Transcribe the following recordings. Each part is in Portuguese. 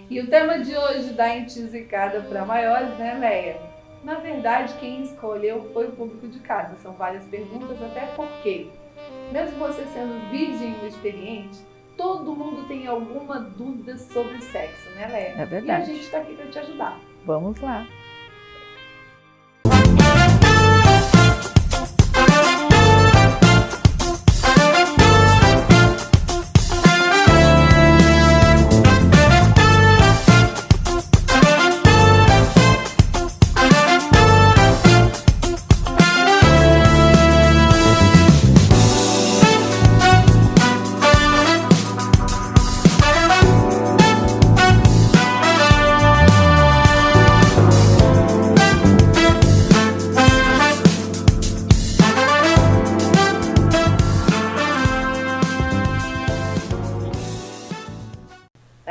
E o tema de hoje da Intisicada para Maiores, né, Leia? Na verdade, quem escolheu foi o público de casa. São várias perguntas, até porque, mesmo você sendo virgem ou experiente, todo mundo tem alguma dúvida sobre sexo, né, Leia? É verdade. E a gente está aqui para te ajudar. Vamos lá.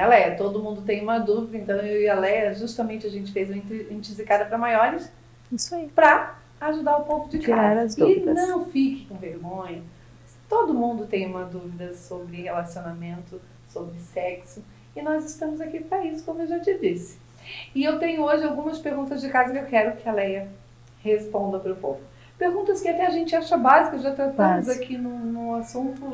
Leia, todo mundo tem uma dúvida, então eu e a Leia, justamente a gente fez uma Intisicada para Maiores. Isso aí. Para ajudar o povo de tirar casa. as dúvidas. E não fique com vergonha. Todo mundo tem uma dúvida sobre relacionamento, sobre sexo. E nós estamos aqui para isso, como eu já te disse. E eu tenho hoje algumas perguntas de casa que eu quero que a Leia responda para o povo. Perguntas que até a gente acha básicas, já tratamos aqui no assunto,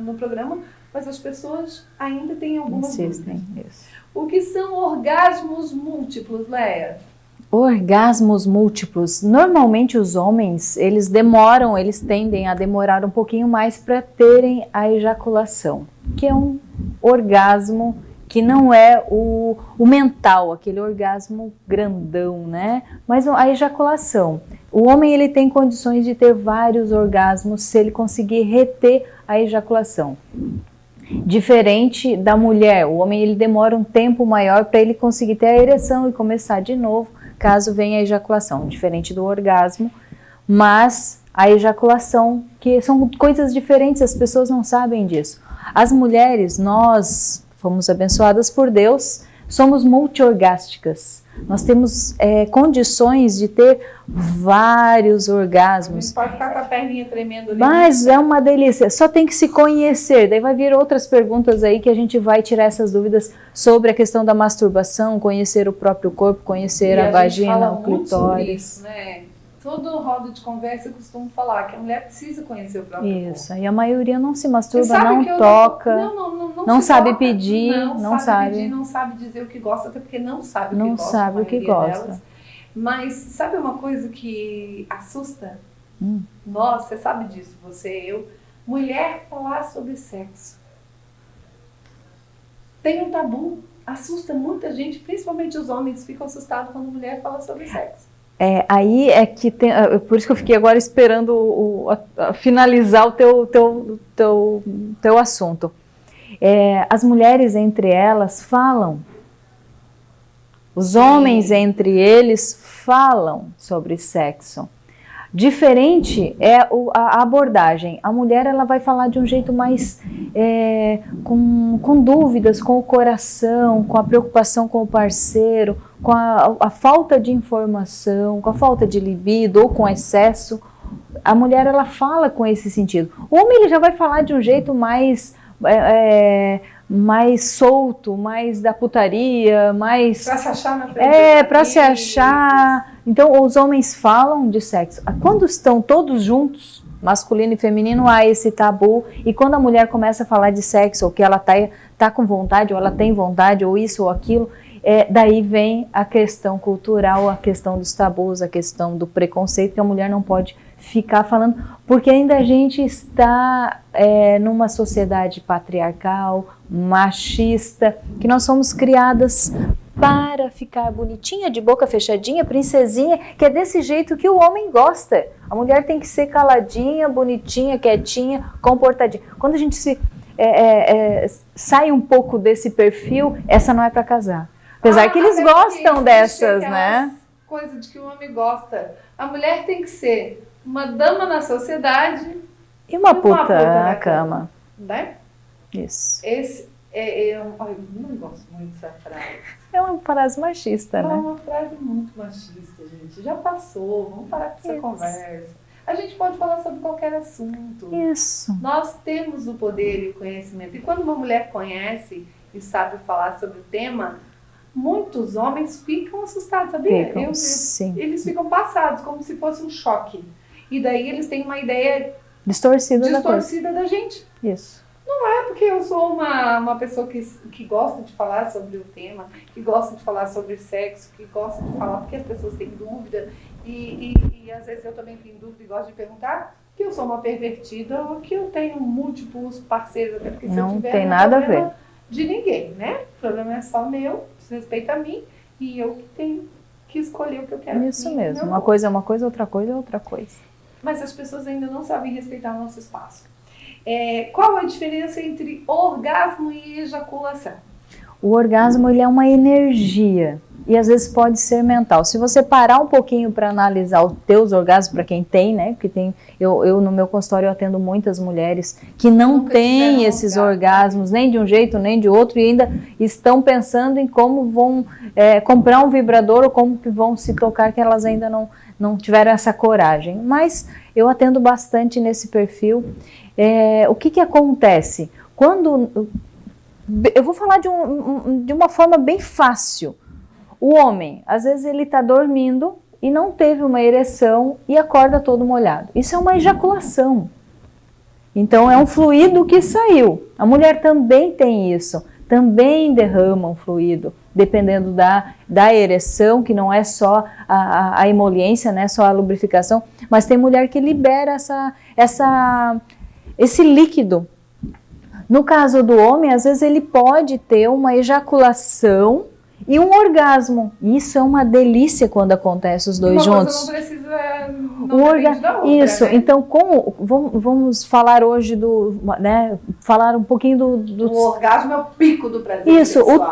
no programa, mas as pessoas ainda têm algumas dúvidas. Isso. O que são orgasmos múltiplos, Leia? Orgasmos múltiplos. Normalmente os homens, eles tendem a demorar um pouquinho mais para terem a ejaculação, que é um orgasmo que não é o mental, aquele orgasmo grandão, né? Mas a ejaculação. O homem, ele tem condições de ter vários orgasmos se ele conseguir reter a ejaculação. Diferente da mulher, o homem, ele demora um tempo maior para ele conseguir ter a ereção e começar de novo, caso venha a ejaculação. Diferente do orgasmo, mas a ejaculação, que são coisas diferentes, as pessoas não sabem disso. As mulheres, nós fomos abençoadas por Deus, somos multiorgásticas. Nós temos condições de ter vários orgasmos. Não pode ficar com a perninha tremendo ali. Mas é uma delícia, só tem que se conhecer. Daí vai vir outras perguntas aí que a gente vai tirar essas dúvidas sobre a questão da masturbação, conhecer o próprio corpo, conhecer a vagina, o clitóris. Isso, né? Todo roda de conversa eu costumo falar que a mulher precisa conhecer o próprio corpo. Isso, e a maioria não se masturba, não toca, não sabe pedir, não sabe. Não sabe dizer o que gosta, até porque não sabe o que gosta. Delas. Mas sabe uma coisa que assusta? Nossa, você sabe disso, você, eu. Mulher falar sobre sexo. Tem um tabu, assusta muita gente, principalmente os homens ficam assustados quando a mulher fala sobre sexo. Aí é que tem, por isso que eu fiquei agora esperando finalizar o teu assunto. As mulheres entre elas falam, os homens entre eles falam sobre sexo. Diferente é a abordagem. A mulher, ela vai falar de um jeito mais com dúvidas, com o coração, com a preocupação com o parceiro, com a falta de informação, com a falta de libido ou com excesso. A mulher, ela fala com esse sentido. O homem, ele já vai falar de um jeito mais solto, mais da putaria, mais... Pra se achar na frente. Pra se achar. Então, os homens falam de sexo. Quando estão todos juntos, masculino e feminino, há esse tabu. E quando a mulher começa a falar de sexo, ou que ela tá com vontade, ou ela tem vontade, ou isso ou aquilo, daí vem a questão cultural, a questão dos tabus, a questão do preconceito, que a mulher não pode ficar falando, porque ainda a gente está numa sociedade patriarcal, machista, que nós somos criadas para ficar bonitinha, de boca fechadinha, princesinha, que é desse jeito que o homem gosta. A mulher tem que ser caladinha, bonitinha, quietinha, comportadinha. Quando a gente sai um pouco desse perfil, essa não é para casar. Apesar que eles gostam dessas, né? Coisa de que o homem gosta. A mulher tem que ser uma dama na sociedade e uma puta na cama. Né? Isso. Eu não gosto muito dessa frase. É uma frase machista, né? É uma frase muito machista, gente. Já passou, vamos parar com essa conversa. A gente pode falar sobre qualquer assunto. Isso. Nós temos o poder e o conhecimento. E quando uma mulher conhece e sabe falar sobre o tema, muitos homens ficam assustados, sabia? Sim. Eles ficam passados, como se fosse um choque. E daí eles têm uma ideia distorcida da gente. Isso. Não é porque eu sou uma pessoa que gosta de falar sobre o tema, que gosta de falar sobre sexo, que gosta de falar porque as pessoas têm dúvida, e às vezes eu também tenho dúvida e gosto de perguntar, que eu sou uma pervertida ou que eu tenho múltiplos parceiros, até porque se eu tiver, tem nada a ver de ninguém, né? O problema é só meu, diz respeito a mim, e eu que tenho que escolher o que eu quero. Isso mesmo, uma coisa é uma coisa, outra coisa é outra coisa. Mas as pessoas ainda não sabem respeitar o nosso espaço. Qual a diferença entre orgasmo e ejaculação? O orgasmo, ele é uma energia e às vezes pode ser mental. Se você parar um pouquinho para analisar os teus orgasmos, para quem tem, né? Porque tem, eu no meu consultório eu atendo muitas mulheres que não têm esses orgasmos, nem de um jeito nem de outro, e ainda estão pensando em como vão comprar um vibrador ou como que vão se tocar, que elas ainda não tiveram essa coragem. Mas eu atendo bastante nesse perfil. O que acontece? Quando... Eu vou falar de uma forma bem fácil. O homem, às vezes ele está dormindo e não teve uma ereção e acorda todo molhado. Isso é uma ejaculação. Então é um fluido que saiu. A mulher também tem isso. Também derrama um fluido, dependendo da ereção, que não é só a emoliência, né, só a lubrificação, mas tem mulher que libera esse líquido. No caso do homem, às vezes ele pode ter uma ejaculação e um orgasmo. Isso é uma delícia quando acontece os dois juntos. Uma coisa não depende da outra, isso, né? então vamos falar hoje falar um pouquinho do... O orgasmo é o pico do prazer Isso, sexual.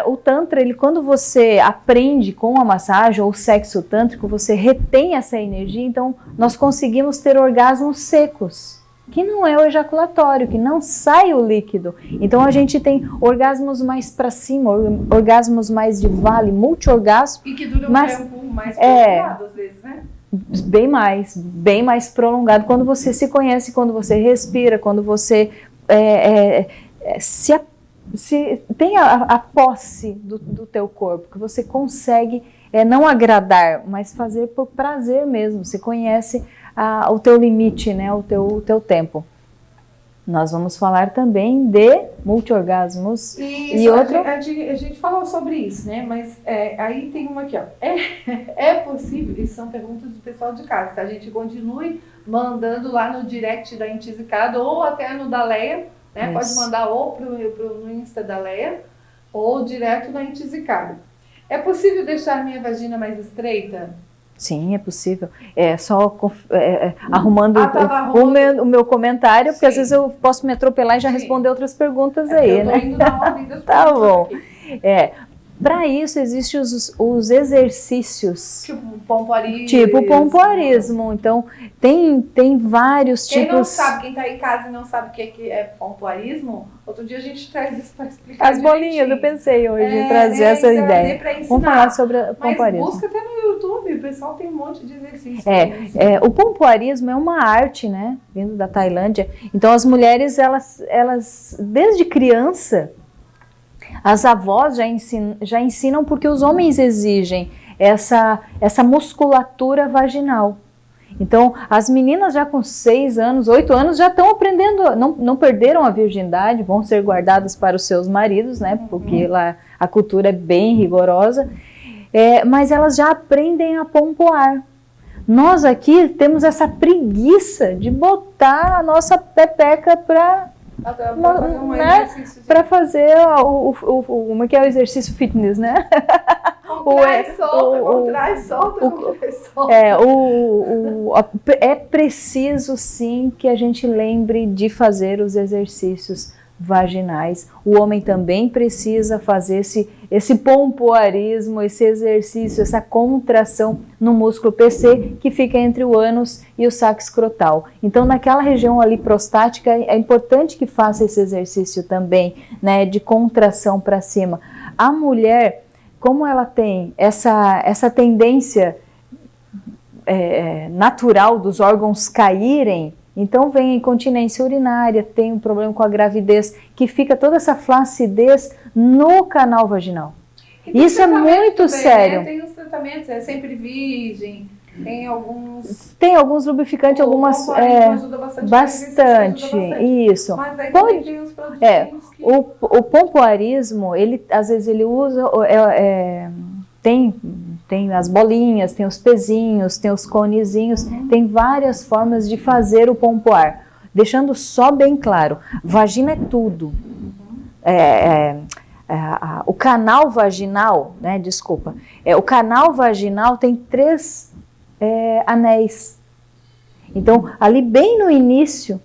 o tantra, ele, quando você aprende com a massagem ou o sexo tântrico, você retém essa energia, então nós conseguimos ter orgasmos secos, que não é o ejaculatório, que não sai o líquido. Então a gente tem orgasmos mais para cima, orgasmos mais de vale, multi-orgasmo. E que duram um tempo mais prolongado, às vezes, né? Bem mais prolongado. Quando você se conhece, quando você respira, quando você tem a posse do teu corpo, que você consegue não agradar, mas fazer por prazer mesmo. Você conhece o teu limite, né, o teu tempo. Nós vamos falar também de multi-orgasmos e outro... A gente falou sobre isso, né? Mas aí tem uma aqui, ó. É possível, isso são perguntas do pessoal de casa, tá? A gente continue mandando lá no direct da Intisicado ou até no da Leia, né? Isso. Pode mandar ou no Insta da Leia ou direto na Intisicado. É possível deixar minha vagina mais estreita? Sim, é possível. Só arrumando o meu comentário, porque às vezes eu posso me atropelar e já responder outras perguntas aí, eu tô indo na ordem das tá bom. Para isso existem os exercícios. Tipo pompoarismo. Então, tem vários tipos. Quem não sabe, quem tá em casa e não sabe o que é pompoarismo, outro dia a gente traz isso para explicar. As bolinhas, eu pensei hoje em trazer essa ideia. Vamos falar sobre pompoarismo. Mas busca até no YouTube, o pessoal tem um monte de exercícios. O pompoarismo é uma arte, né? Vindo da Tailândia. Então, as mulheres, elas desde criança, as avós já ensinam porque os homens exigem essa musculatura vaginal. Então, as meninas já com 6 anos, 8 anos, já estão aprendendo, não perderam a virgindade, vão ser guardadas para os seus maridos, né? Porque lá a cultura é bem rigorosa, mas elas já aprendem a pompoar. Nós aqui temos essa preguiça de botar a nossa pepeca para fazer como é o exercício fitness, né? É preciso sim que a gente lembre de fazer os exercícios vaginais. O homem também precisa fazer esse pompoarismo, esse exercício, essa contração no músculo PC que fica entre o ânus e o saco escrotal. Então, naquela região ali prostática, é importante que faça esse exercício também, né, de contração para cima. A mulher, como ela tem essa tendência natural dos órgãos caírem, Então vem a incontinência urinária, tem um problema com a gravidez, que fica toda essa flacidez no canal vaginal. Isso é muito também, sério. Né? Tem os tratamentos, é sempre virgem, tem alguns... Tem alguns lubrificantes, algumas... ajuda bastante, isso. Mas aí também tem os produtos que... O pompoarismo, ele, às vezes ele usa... Tem as bolinhas, tem os pezinhos, tem os conezinhos, tem várias formas de fazer o pompoar. Deixando só bem claro, vagina é tudo. O canal vaginal, né, desculpa, o canal vaginal tem 3 anéis. Então, ali bem no início,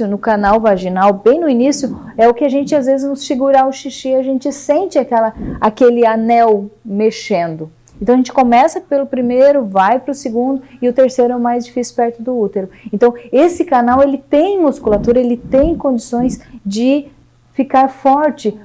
no canal vaginal, bem no início, é o que a gente, às vezes, no segurar o xixi, a gente sente aquele anel mexendo. Então, a gente começa pelo primeiro, vai para o segundo, e o terceiro é o mais difícil perto do útero. Então, esse canal, ele tem musculatura, ele tem condições de ficar forte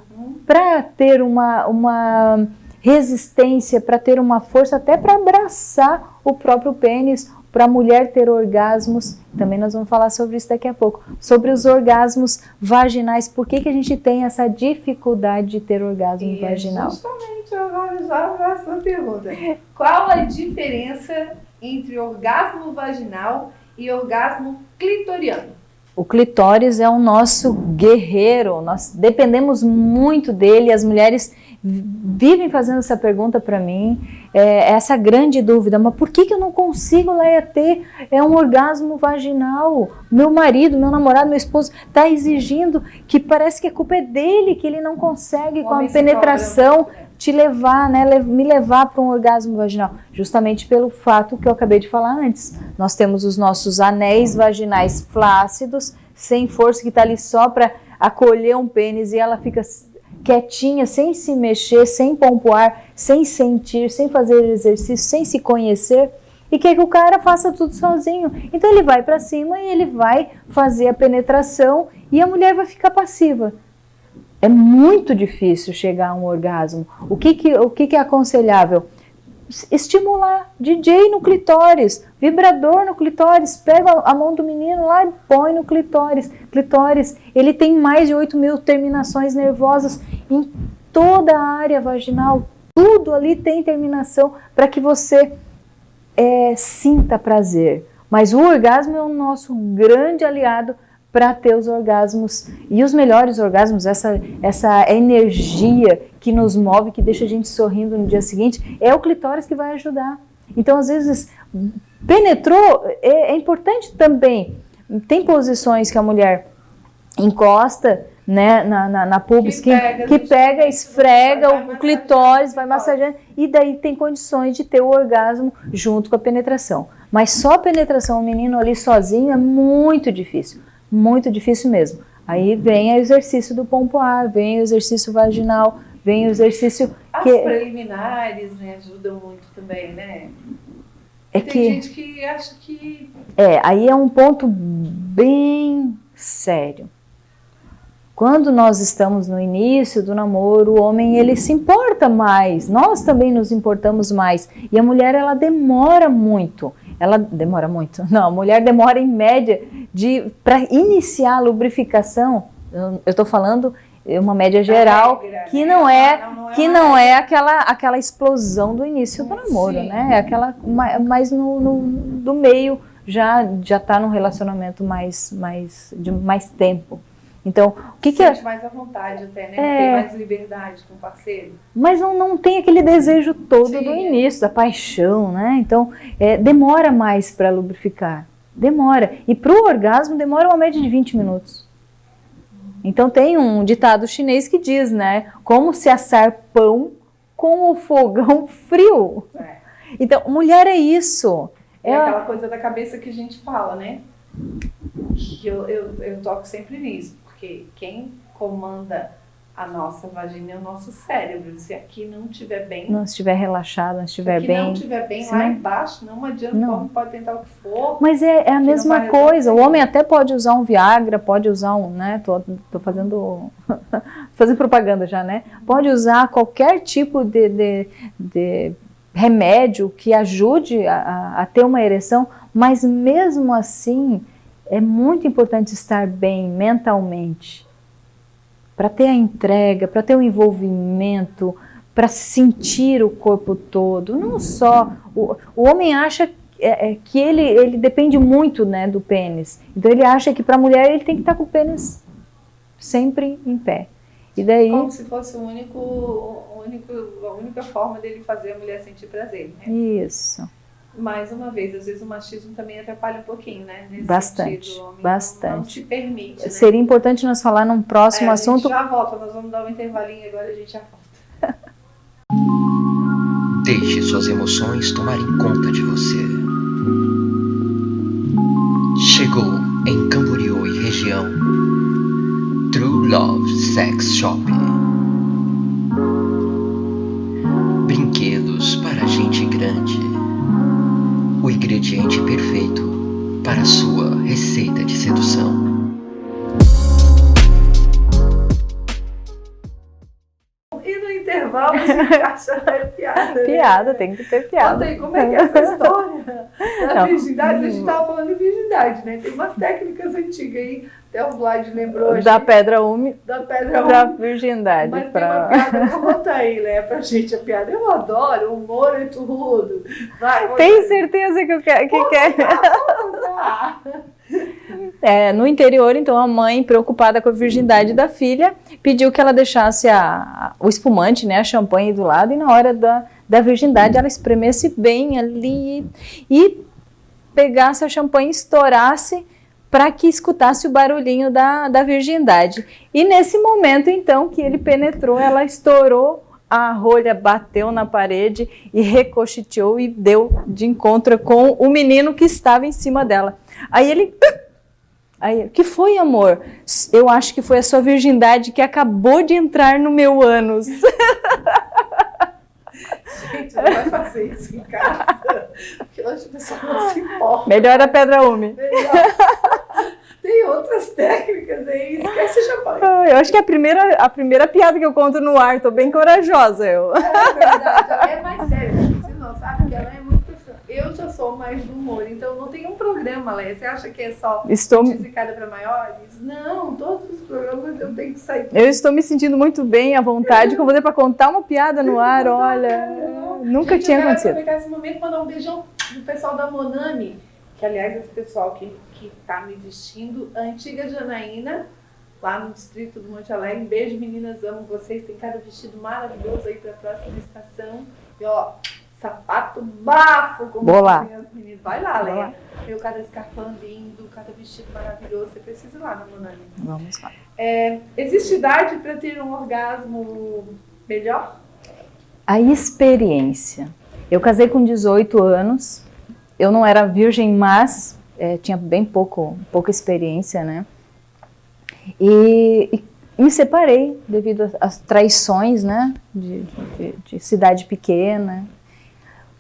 para ter uma resistência, para ter uma força, até para abraçar o próprio pênis, para a mulher ter orgasmos. Também nós vamos falar sobre isso daqui a pouco, sobre os orgasmos vaginais, por que a gente tem essa dificuldade de ter orgasmo vaginal. Justamente, agora já faço uma pergunta. Qual a diferença entre orgasmo vaginal e orgasmo clitoriano? O clitóris é o nosso guerreiro, nós dependemos muito dele, as mulheres vivem fazendo essa pergunta para mim, essa grande dúvida, mas por que eu não consigo, Leia, ter um orgasmo vaginal? Meu marido, meu namorado, meu esposo está exigindo, que parece que a culpa é dele, que ele não consegue com a penetração te levar, né, me levar para um orgasmo vaginal, justamente pelo fato que eu acabei de falar antes. Nós temos os nossos anéis vaginais flácidos, sem força, que está ali só para acolher um pênis, e ela fica quietinha, sem se mexer, sem pompoar, sem sentir, sem fazer exercício, sem se conhecer, e quer que o cara faça tudo sozinho. Então ele vai para cima e ele vai fazer a penetração e a mulher vai ficar passiva. É muito difícil chegar a um orgasmo. O que é aconselhável? Estimular, DJ no clitóris, vibrador no clitóris, pega a mão do menino lá e põe no clitóris. Clitóris, ele tem mais de 8.000 terminações nervosas em toda a área vaginal, tudo ali tem terminação para que você sinta prazer. Mas o orgasmo é o nosso grande aliado para ter os orgasmos, e os melhores orgasmos, essa energia que nos move, que deixa a gente sorrindo no dia seguinte, é o clitóris que vai ajudar. Então, às vezes, penetrou, é importante também. Tem posições que a mulher encosta, né, na pubis, que pega, esfrega o clitóris, vai massageando, e daí tem condições de ter o orgasmo junto com a penetração. Mas só a penetração, o menino ali sozinho, é muito difícil mesmo. Aí vem o exercício do pompoar, vem o exercício vaginal, vem o exercício... As preliminares, né, ajudam muito também, né? Tem gente que acha que... aí é um ponto bem sério. Quando nós estamos no início do namoro, o homem, ele se importa mais, nós também nos importamos mais, e a mulher, ela demora muito. Não, a mulher demora em média para iniciar a lubrificação, eu estou falando uma média geral, que não é aquela explosão do início do namoro, né? É aquela mais do meio, já está num relacionamento de mais tempo. Então, o que sente mais à vontade até, né? Tem mais liberdade com o parceiro. Mas não tem aquele desejo todo do início, da paixão, né? Então, demora mais para lubrificar. Demora. E para o orgasmo, demora uma média de 20 minutos. Então, tem um ditado chinês que diz, né? Como se assar pão com o fogão frio. Então, mulher é isso. É aquela coisa da cabeça que a gente fala, né? Que eu toco sempre nisso. Porque quem comanda a nossa vagina é o nosso cérebro. Se aqui não estiver bem... Não estiver relaxado, não estiver bem... Se não estiver bem lá embaixo, não adianta, o homem pode tentar o que for. Mas é a mesma coisa. O homem até pode usar um Viagra, pode usar né? Tô fazendo propaganda já, né? Pode usar qualquer tipo de remédio que ajude a ter uma ereção, mas mesmo assim é muito importante estar bem mentalmente para ter a entrega, para ter o envolvimento, para sentir o corpo todo. Não só o homem acha que ele depende muito, né, do pênis. Então ele acha que para a mulher ele tem que estar com o pênis sempre em pé. E daí, como se fosse a única forma dele fazer a mulher sentir prazer, né? Isso. Mais uma vez, às vezes o machismo também atrapalha um pouquinho, né? Nesse Bastante, sentido, o homem bastante. não se permite, né? Seria importante nós falar num próximo assunto. A gente já volta, nós vamos dar um intervalinho agora, a gente já volta. Deixe suas emoções tomarem conta de você. Chegou em Camboriú e região True Love Sex Shop. Brinquedos para gente grande. O ingrediente perfeito para a sua receita de sedução. E no intervalo a gente acha piada. Piada, né? tem que ter piada. Conta aí, como é que é essa história da virgindade? A gente estava falando de virgindade, né? Tem umas técnicas antigas aí, até o Vlad lembrou. Da pedra úmida, da pedra da úmida. Virgindade. Mas tem uma piada, conta aí, né, pra gente a piada. Eu adoro, o humor é tudo. Vai, Tem certeza que quer? No interior, então, a mãe, preocupada com a virgindade da filha, pediu que ela deixasse o espumante, né, a champanhe do lado, e na hora da virgindade ela espremesse bem ali e pegasse a champanhe e estourasse para que escutasse o barulhinho da virgindade. E nesse momento, então, que ele penetrou, ela estourou, a rolha bateu na parede e ricocheteou e deu de encontro com o menino que estava em cima dela. Aí ele... Aí, o que foi, amor? Eu acho que foi a sua virgindade que acabou de entrar no meu ânus. Gente, não vai fazer isso em casa, porque hoje o pessoal não se importa. Melhor a pedra úmida. Tem outras técnicas aí, esquece o champanhe. Eu acho que é a primeira piada que eu conto no ar, tô bem corajosa. É verdade, é mais sério, você não sabe que ela é muito profissional. Eu já sou mais do humor, então não tem um programa, Léa. Você acha que é só Desicada para maiores? Não, todos os programas eu tenho que sair. Eu estou me sentindo muito bem, à vontade, com você para contar uma piada no ar, olha. Nunca tinha acontecido. Eu quero aproveitar esse momento e mandar um beijão pro pessoal da Monami, que aliás esse pessoal que tá me vestindo, a antiga Janaína, lá no distrito do Monte Alegre. Um beijo, meninas, amo vocês. Tem cada vestido maravilhoso aí para a próxima estação. E ó, sapato bafo, como dizem as meninas. Vai lá, Léa. Meu, cada escarpão lindo, cada vestido maravilhoso. Você precisa ir lá na Monami. Vamos lá. Existe idade para ter um orgasmo melhor? A experiência. Eu casei com 18 anos. Eu não era virgem, mas tinha bem pouca experiência, né? E me separei devido às traições, né? De cidade pequena.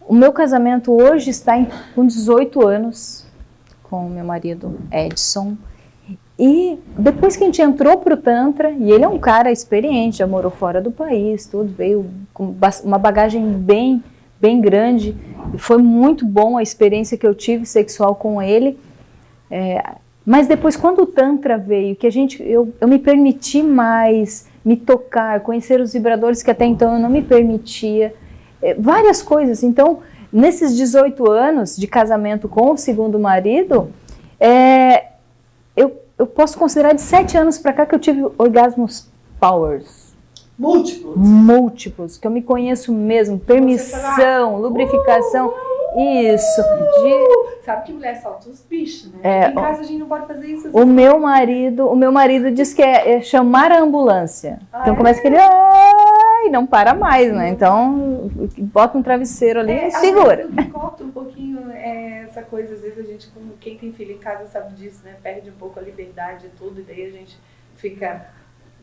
O meu casamento hoje está com 18 anos, com o meu marido Edson. E depois que a gente entrou pro Tantra, e ele é um cara experiente, já morou fora do país, tudo, veio com uma bagagem bem grande. E foi muito bom a experiência que eu tive sexual com ele. Mas depois, quando o Tantra veio, que eu me permiti mais me tocar, conhecer os vibradores que até então eu não me permitia, várias coisas. Então, nesses 18 anos de casamento com o segundo marido, eu posso considerar de 7 anos para cá que eu tive orgasmos powers. Múltiplos, que eu me conheço mesmo, permissão, lubrificação, isso. Sabe que mulher solta os bichos, né? Em casa a gente não pode fazer isso. O meu marido diz que é chamar a ambulância. Então começa aquele ai, não para mais, né? Então bota um travesseiro ali e segura. Às vezes corta um pouquinho essa coisa, às vezes a gente, como quem tem filho em casa sabe disso, né? Perde um pouco a liberdade e tudo, e daí a gente fica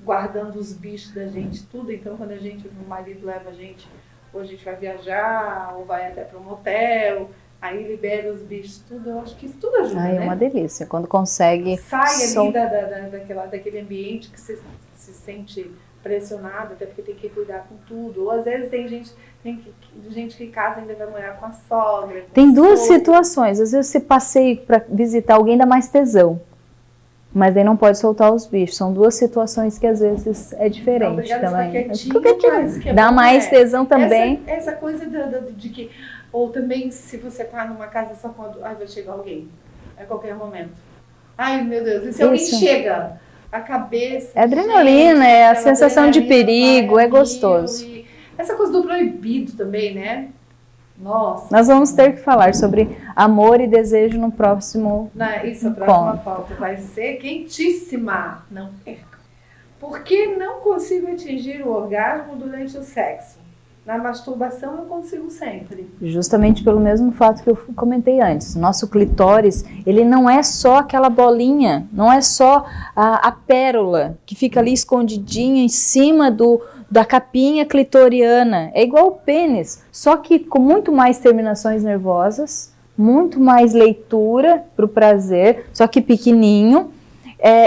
guardando os bichos da gente, tudo. Então quando o marido leva a gente, ou a gente vai viajar, ou vai até para um motel, aí libera os bichos, tudo. Eu acho que isso tudo ajuda, né? É uma delícia, quando consegue... Sai ali daquele ambiente que você se sente pressionado, até porque tem que cuidar com tudo. Ou às vezes tem gente que casa e ainda vai morar com a sogra. Com Tem duas sogro. situações. Às vezes você passeia para visitar alguém, dá mais tesão. Mas aí não pode soltar os bichos. São duas situações que às vezes é diferente Obrigada, também. fica quietinho, mas que é Dá bom, mais tesão também. Essa coisa de que... Ou também se você tá numa casa só quando... Ai, vai chegar alguém. A qualquer momento. Ai, meu Deus. E se alguém chega... A cabeça... É adrenalina, é a sensação de perigo, é gostoso. Essa coisa do proibido também, né? Nossa. Nós vamos ter que falar sobre amor e desejo no próximo Isso, a próxima pauta vai ser quentíssima. Não perca. Por que não consigo atingir o orgasmo durante o sexo? Na masturbação eu consigo sempre. Justamente pelo mesmo fato que eu comentei antes. Nosso clitóris, ele não é só aquela bolinha, não é só a pérola que fica ali escondidinha em cima da capinha clitoriana. É igual o pênis, só que com muito mais terminações nervosas, muito mais leitura para o prazer, só que pequenininho.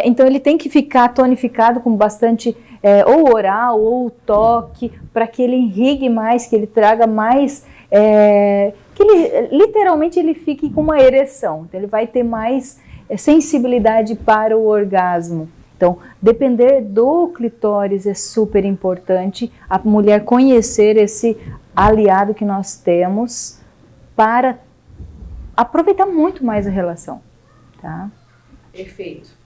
Então ele tem que ficar tonificado com bastante ou oral ou toque, para que ele irrigue mais, que ele traga mais, que ele, literalmente ele fique com uma ereção. Então ele vai ter mais sensibilidade para o orgasmo. Então, depender do clitóris é super importante, a mulher conhecer esse aliado que nós temos para aproveitar muito mais a relação, tá? Perfeito.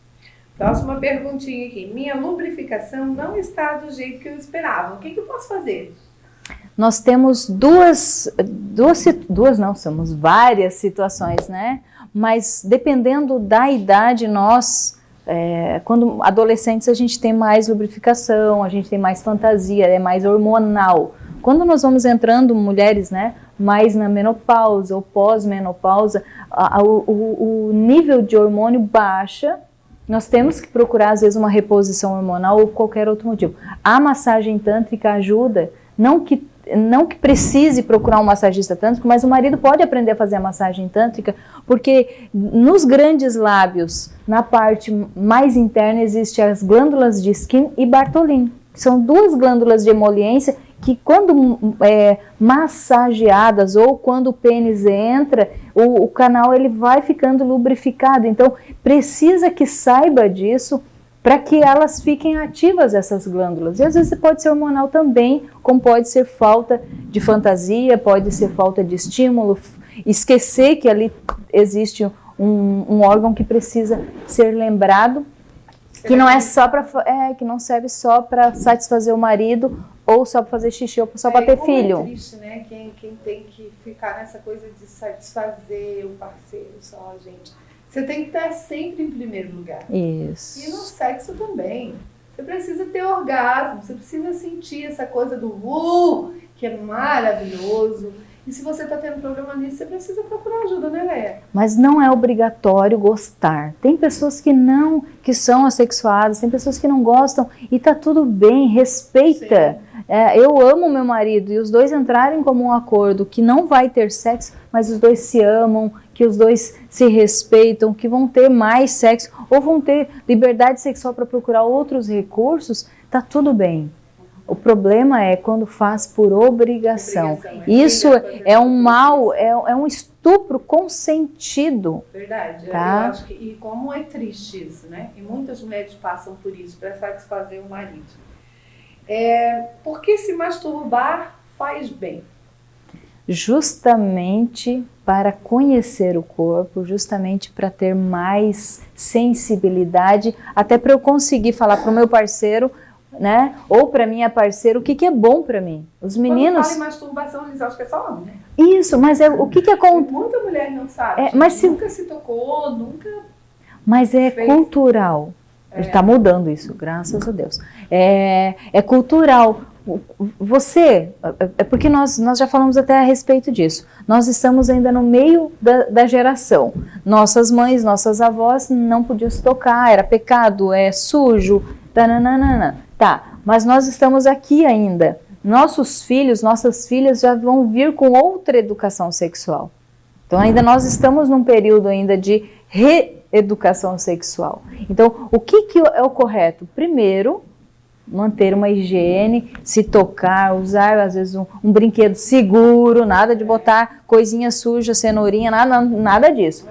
Próxima perguntinha aqui. Minha lubrificação não está do jeito que eu esperava. O que eu posso fazer? Nós temos somos várias situações, né? Mas dependendo da idade, quando adolescentes, a gente tem mais lubrificação, a gente tem mais fantasia, é mais hormonal. Quando nós vamos entrando, mulheres, né, mais na menopausa ou pós-menopausa, o nível de hormônio baixa. Nós temos que procurar, às vezes, uma reposição hormonal ou qualquer outro motivo. A massagem tântrica ajuda, não que precise procurar um massagista tântrico, mas o marido pode aprender a fazer a massagem tântrica, porque nos grandes lábios, na parte mais interna, existem as glândulas de Skene e Bartholin. São duas glândulas de emoliência que, quando massageadas ou quando o pênis entra, o canal ele vai ficando lubrificado. Então, precisa que saiba disso para que elas fiquem ativas, essas glândulas. E às vezes pode ser hormonal também, como pode ser falta de fantasia, pode ser falta de estímulo, esquecer que ali existe um órgão que precisa ser lembrado, que não é só que não serve só para satisfazer o marido ou só para fazer xixi ou só para ter filho. É triste, né? Quem tem que ficar nessa coisa de satisfazer o parceiro só, gente. Você tem que estar sempre em primeiro lugar. Isso. E no sexo também. Você precisa ter orgasmo, você precisa sentir essa coisa do que é maravilhoso. E se você está tendo problema nisso, você precisa procurar ajuda, né, Léa? Mas não é obrigatório gostar. Tem pessoas que são assexuadas, tem pessoas que não gostam e tá tudo bem, respeita. Eu amo meu marido e os dois entrarem como um acordo que não vai ter sexo, mas os dois se amam, que os dois se respeitam, que vão ter mais sexo ou vão ter liberdade sexual para procurar outros recursos, tá tudo bem. O problema é quando faz por obrigação. Isso é um mal, é um estupro consentido. Verdade. Tá? Eu acho que, e como é triste isso, né? E muitas mulheres passam por isso, para satisfazer o marido. Por que se masturbar faz bem? Justamente para conhecer o corpo, justamente para ter mais sensibilidade, até para eu conseguir falar para o meu parceiro, né? Ou para minha parceira, o que é bom para mim. Os meninos... Quando fala em masturbação, eles acham que é só homem, né? Isso, mas o que acontece... Muita mulher não sabe. Nunca se tocou, nunca... Mas é cultural. Está mudando isso, graças a Deus. É cultural. Porque nós já falamos até a respeito disso. Nós estamos ainda no meio da geração. Nossas mães, nossas avós não podiam se tocar, era pecado, é sujo, tananana. Tá, mas nós estamos aqui ainda. Nossos filhos, nossas filhas já vão vir com outra educação sexual. Então ainda nós estamos num período ainda de reeducação sexual. Então o que é o correto? Primeiro, manter uma higiene, se tocar, usar às vezes um brinquedo seguro, nada de botar coisinha suja, cenourinha, nada disso.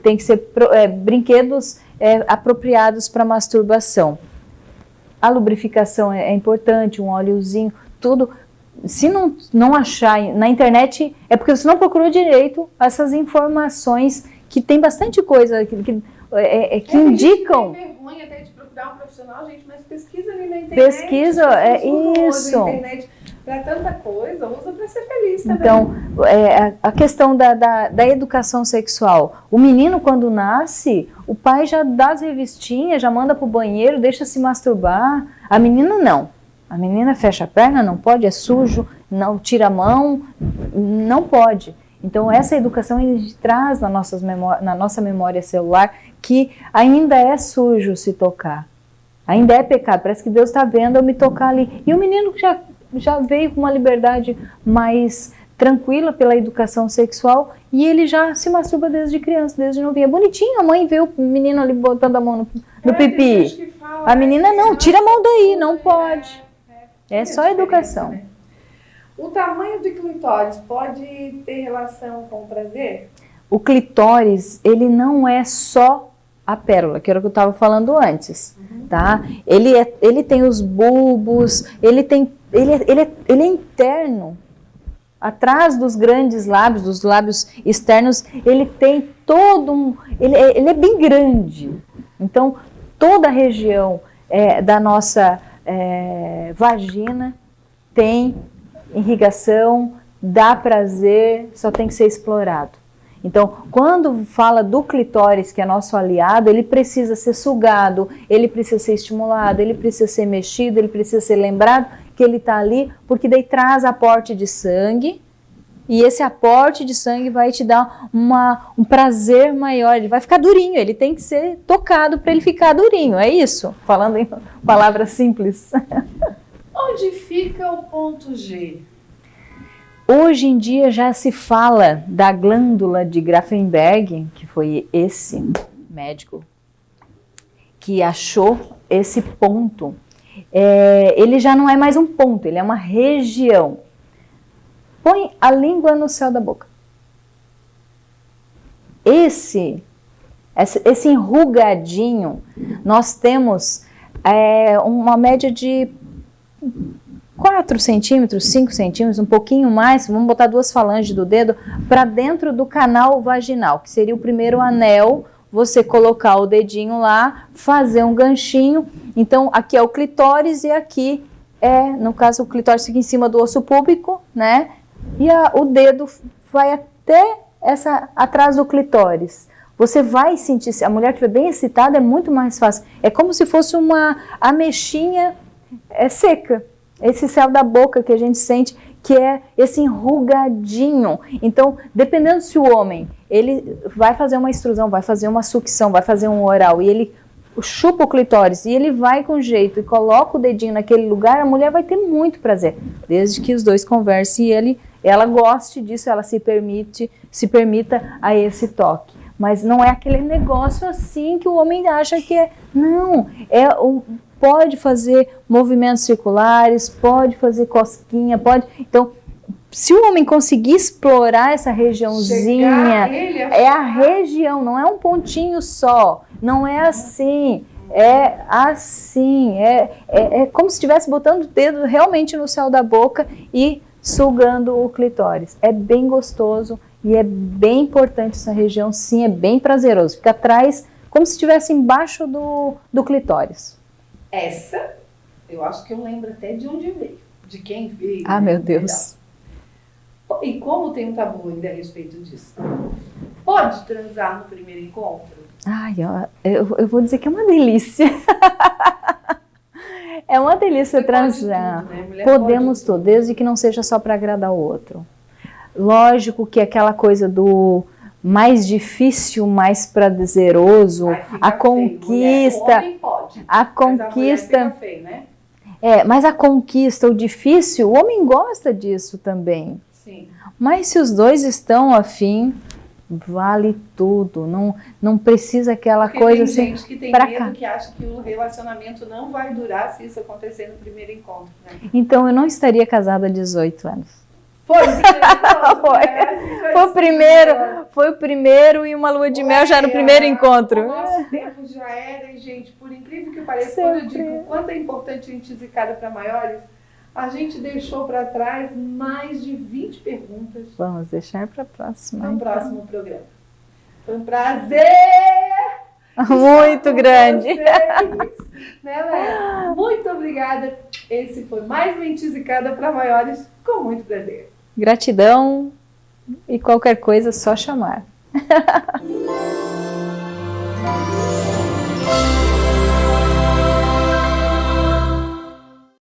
Tem que ser brinquedos apropriados para masturbação. A lubrificação é importante, um óleozinho, tudo. Se não achar na internet, é porque você não procurou direito essas informações, que tem bastante coisa que indicam. Tem vergonha até de procurar um profissional, gente, mas pesquisa ali na internet. Pesquisa, isso. Na internet para tanta coisa, usa para ser feliz também. Então, a questão da educação sexual. O menino, quando nasce, o pai já dá as revistinhas, já manda pro banheiro, deixa se masturbar. A menina não. A menina fecha a perna, não pode, é sujo, não tira a mão, não pode. Então, essa educação a gente traz na nossa memória celular que ainda é sujo se tocar. Ainda é pecado. Parece que Deus está vendo eu me tocar ali. E o menino já veio com uma liberdade mais tranquila pela educação sexual e ele já se masturba desde criança, desde novinha. É bonitinho, a mãe vê o menino ali botando a mão no pipi. A menina não, tira a mão daí, não pode. É só educação. Né? O tamanho do clitóris pode ter relação com o prazer? O clitóris, ele não é só a pérola, que era o que eu estava falando antes, tá? Ele tem os bulbos, ele é interno. Atrás dos grandes lábios, dos lábios externos, ele tem todo ele é bem grande. Então, toda a região da nossa vagina tem irrigação, dá prazer, só tem que ser explorado. Então, quando fala do clitóris, que é nosso aliado, ele precisa ser sugado, ele precisa ser estimulado, ele precisa ser mexido, ele precisa ser lembrado que ele está ali, porque daí traz aporte de sangue, e esse aporte de sangue vai te dar um prazer maior, ele vai ficar durinho, ele tem que ser tocado para ele ficar durinho, é isso? Falando em palavras simples. Onde fica o ponto G? Hoje em dia já se fala da glândula de Grafenberg, que foi esse médico que achou esse ponto. Ele já não é mais um ponto, ele é uma região. Põe a língua no céu da boca. Esse enrugadinho, nós temos uma média de 4 centímetros, 5 centímetros, um pouquinho mais, vamos botar 2 falanges do dedo para dentro do canal vaginal, que seria o primeiro anel, você colocar o dedinho lá, fazer um ganchinho. Então, aqui é o clitóris e aqui no caso, o clitóris fica em cima do osso púbico, né? E o dedo vai até atrás do clitóris. Você vai sentir, se a mulher estiver bem excitada, é muito mais fácil. É como se fosse uma ameixinha seca. Esse céu da boca que a gente sente, que é esse enrugadinho. Então, dependendo se o homem, ele vai fazer uma extrusão, vai fazer uma sucção, vai fazer um oral, e ele chupa o clitóris, e ele vai com jeito e coloca o dedinho naquele lugar, a mulher vai ter muito prazer. Desde que os dois conversem e ela goste disso, ela se permita a esse toque. Mas não é aquele negócio assim que o homem acha que é. Não, pode fazer movimentos circulares, pode fazer cosquinha, pode. Então, se o homem conseguir explorar essa regiãozinha, é a região, não é um pontinho só, não é assim, é assim, é como se estivesse botando o dedo realmente no céu da boca e sugando o clitóris. É bem gostoso e é bem importante essa região, sim, é bem prazeroso. Fica atrás, como se estivesse embaixo do clitóris. Essa, eu acho que eu lembro até de onde veio, de quem veio. Ah, meu Deus. E como tem um tabu ainda a respeito disso? Pode transar no primeiro encontro? Ai, eu vou dizer que é uma delícia. É uma delícia transar. Tudo, né? Podemos tudo, desde que não seja só para agradar o outro. Lógico que aquela coisa do mais difícil, mais prazeroso, a conquista, o homem pode, a conquista, mas a mulher fica feio, né? Mas a conquista, o difícil, o homem gosta disso também. Sim. Mas se os dois estão afim, vale tudo, não precisa aquela Porque coisa tem assim, gente que tem pra medo, cá. que acha que o relacionamento não vai durar se isso acontecer no primeiro encontro, né? Então eu não estaria casada há 18 anos. Foi, no primeiro encontro, Foi. né? A gente vai Foi o se primeiro, ver. foi o primeiro e uma lua de mel já no primeiro encontro. O nosso tempo já era, e, gente, por incrível que pareça, Sempre. quando eu digo o quanto é importante a gente zicada para maiores, a gente deixou para trás mais de 20 perguntas Vamos deixar para a próxima. no então. próximo programa. Foi um prazer! Muito estar com grande. vocês, né, Léa? Muito obrigada. Esse foi mais uma Zicada para maiores, com muito prazer. Gratidão e qualquer coisa, só chamar.